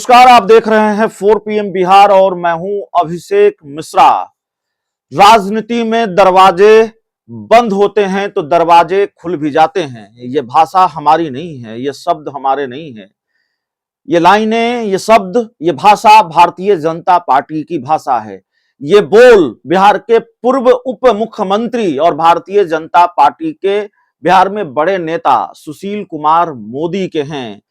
नमस्कार, आप देख रहे हैं 4 PM बिहार और मैं हूं अभिषेक मिश्रा। राजनीति में दरवाजे बंद होते हैं तो दरवाजे खुल भी जाते हैं। ये भाषा हमारी नहीं है, ये शब्द हमारे नहीं है, ये लाइनें, ये शब्द, ये भाषा भारतीय जनता पार्टी की भाषा है। ये बोल बिहार के पूर्व उप मुख्यमंत्री और भारतीय जनता पार्टी के बिहार में बड़े नेता सुशील कुमार मोदी के हैं।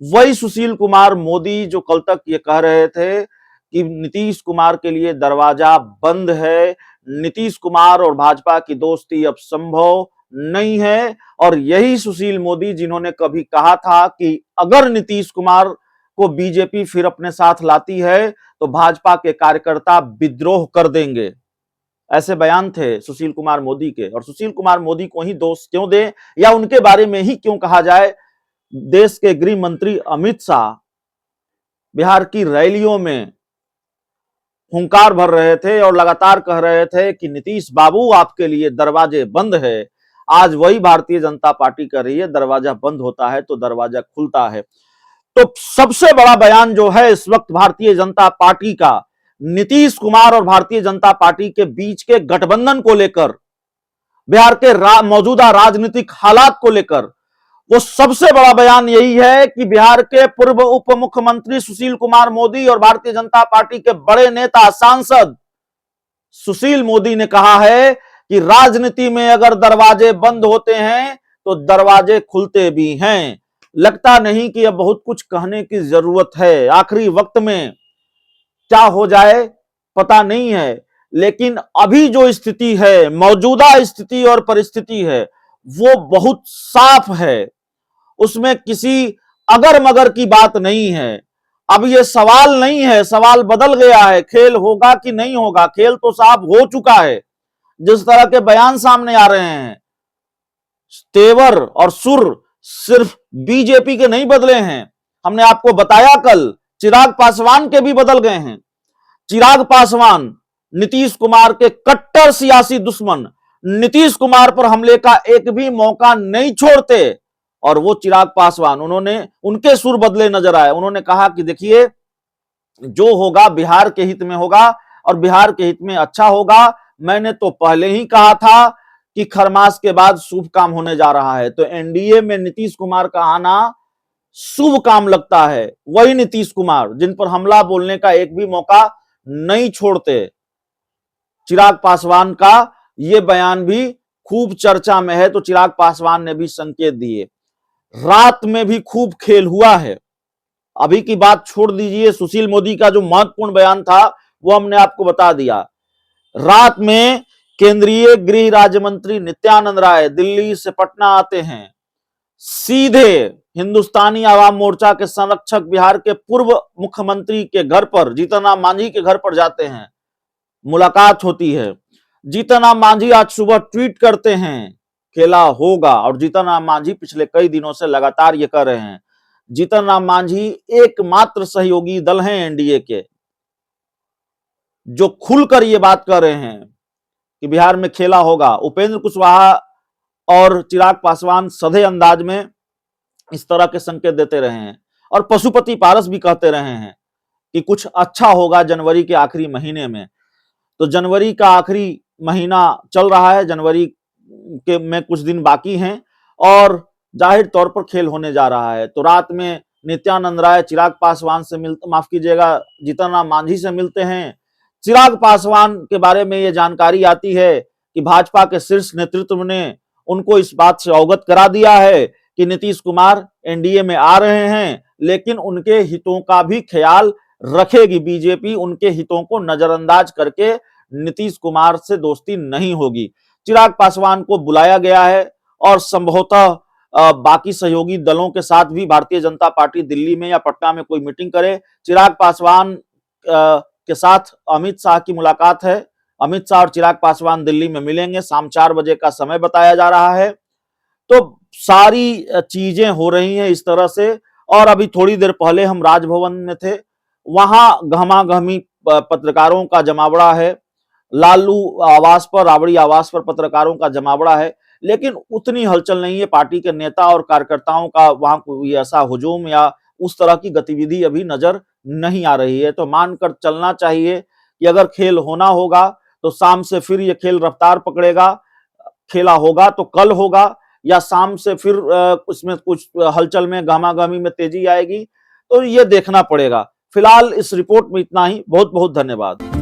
वही सुशील कुमार मोदी जो कल तक ये कह रहे थे कि नीतीश कुमार के लिए दरवाजा बंद है, नीतीश कुमार और भाजपा की दोस्ती अब संभव नहीं है। और यही सुशील मोदी जिन्होंने कभी कहा था कि अगर नीतीश कुमार को बीजेपी फिर अपने साथ लाती है तो भाजपा के कार्यकर्ता विद्रोह कर देंगे। ऐसे बयान थे सुशील कुमार मोदी के। और सुशील कुमार मोदी को ही दोष क्यों दें या उनके बारे में ही क्यों कहा जाए। देश के गृह मंत्री अमित शाह बिहार की रैलियों में हुंकार भर रहे थे और लगातार कह रहे थे कि नीतीश बाबू आपके लिए दरवाजे बंद है। आज वही भारतीय जनता पार्टी कर रही है, दरवाजा बंद होता है तो दरवाजा खुलता है। तो सबसे बड़ा बयान जो है इस वक्त भारतीय जनता पार्टी का, नीतीश कुमार और भारतीय जनता पार्टी के बीच के गठबंधन को लेकर, बिहार के मौजूदा राजनीतिक हालात को लेकर, वो सबसे बड़ा बयान यही है कि बिहार के पूर्व उप मुख्यमंत्री सुशील कुमार मोदी और भारतीय जनता पार्टी के बड़े नेता सांसद सुशील मोदी ने कहा है कि राजनीति में अगर दरवाजे बंद होते हैं तो दरवाजे खुलते भी हैं। लगता नहीं कि अब बहुत कुछ कहने की जरूरत है, आखिरी वक्त में क्या हो जाए पता नहीं है, लेकिन अभी जो स्थिति है, मौजूदा स्थिति और परिस्थिति है, वो बहुत साफ है। उसमें किसी अगर मगर की बात नहीं है। अब ये सवाल नहीं है, सवाल बदल गया है, खेल होगा कि नहीं होगा। खेल तो साफ हो चुका है। जिस तरह के बयान सामने आ रहे हैं, तेवर और सुर सिर्फ बीजेपी के नहीं बदले हैं। हमने आपको बताया कल चिराग पासवान के भी बदल गए हैं। चिराग पासवान नीतीश कुमार के कट्टर सियासी दुश्मन, नीतीश कुमार पर हमले का एक भी मौका नहीं छोड़ते। और वो चिराग पासवान, उनके सुर बदले नजर आए। उन्होंने कहा कि देखिए, जो होगा बिहार के हित में होगा और बिहार के हित में अच्छा होगा। मैंने तो पहले ही कहा था कि खरमास के बाद शुभ काम होने जा रहा है। तो एनडीए में नीतीश कुमार का आना शुभ काम लगता है। वही नीतीश कुमार जिन पर हमला बोलने का एक भी मौका नहीं छोड़ते। चिराग पासवान का यह बयान भी खूब चर्चा में है। तो चिराग पासवान ने भी संकेत दिए। रात में भी खूब खेल हुआ है। अभी की बात छोड़ दीजिए, सुशील मोदी का जो महत्वपूर्ण बयान था वो हमने आपको बता दिया। रात में केंद्रीय गृह राज्य मंत्री नित्यानंद राय दिल्ली से पटना आते हैं, सीधे हिंदुस्तानी आवाम मोर्चा के संरक्षक बिहार के पूर्व मुख्यमंत्री के घर पर, जीतन राम मांझी के घर पर जाते हैं। मुलाकात होती है। जीतन राम मांझी आज सुबह ट्वीट करते हैं खेला होगा। और जीतन राम मांझी पिछले कई दिनों से लगातार ये कर रहे हैं। जीतन राम मांझी एकमात्र सहयोगी दल हैं एनडीए के जो खुलकर ये बात कर रहे हैं कि बिहार में खेला होगा। उपेंद्र कुशवाहा और चिराग पासवान सधे अंदाज में इस तरह के संकेत देते रहे हैं। और पशुपति पारस भी कहते रहे हैं कि कुछ अच्छा होगा जनवरी के आखिरी महीने में। तो जनवरी का आखिरी महीना चल रहा है, जनवरी के में कुछ दिन बाकी हैं और जाहिर तौर पर खेल होने जा रहा है। तो रात में नित्यानंद राय चिराग पासवान से माफ कीजिएगा, जीतन राम मांझी से मिलते हैं। चिराग पासवान के बारे में यह जानकारी आती है कि भाजपा के शीर्ष नेतृत्व ने उनको इस बात से अवगत करा दिया है कि नीतीश कुमार एनडीए में आ रहे हैं, लेकिन उनके हितों का भी ख्याल रखेगी बीजेपी। उनके हितों को नजरअंदाज करके नीतीश कुमार से दोस्ती नहीं होगी। चिराग पासवान को बुलाया गया है और संभवतः बाकी सहयोगी दलों के साथ भी भारतीय जनता पार्टी दिल्ली में या पटना में कोई मीटिंग करे। चिराग पासवान के साथ अमित शाह की मुलाकात है। अमित शाह और चिराग पासवान दिल्ली में मिलेंगे। शाम 4 बजे का समय बताया जा रहा है। तो सारी चीजें हो रही हैं इस तरह से। और अभी थोड़ी देर पहले हम राजभवन में थे, वहां गहमा गहमी पत्रकारों का जमावड़ा है। लालू आवास पर, राबड़ी आवास पर पत्रकारों का जमावड़ा है, लेकिन उतनी हलचल नहीं है। पार्टी के नेता और कार्यकर्ताओं का वहां कोई ऐसा हुजूम या उस तरह की गतिविधि अभी नजर नहीं आ रही है। तो मानकर चलना चाहिए कि अगर खेल होना होगा तो शाम से फिर ये खेल रफ्तार पकड़ेगा, खेला होगा तो कल होगा, या शाम से फिर उसमें कुछ हलचल में गहमागहमी में तेजी आएगी, तो ये देखना पड़ेगा। फिलहाल इस रिपोर्ट में इतना ही। बहुत बहुत धन्यवाद।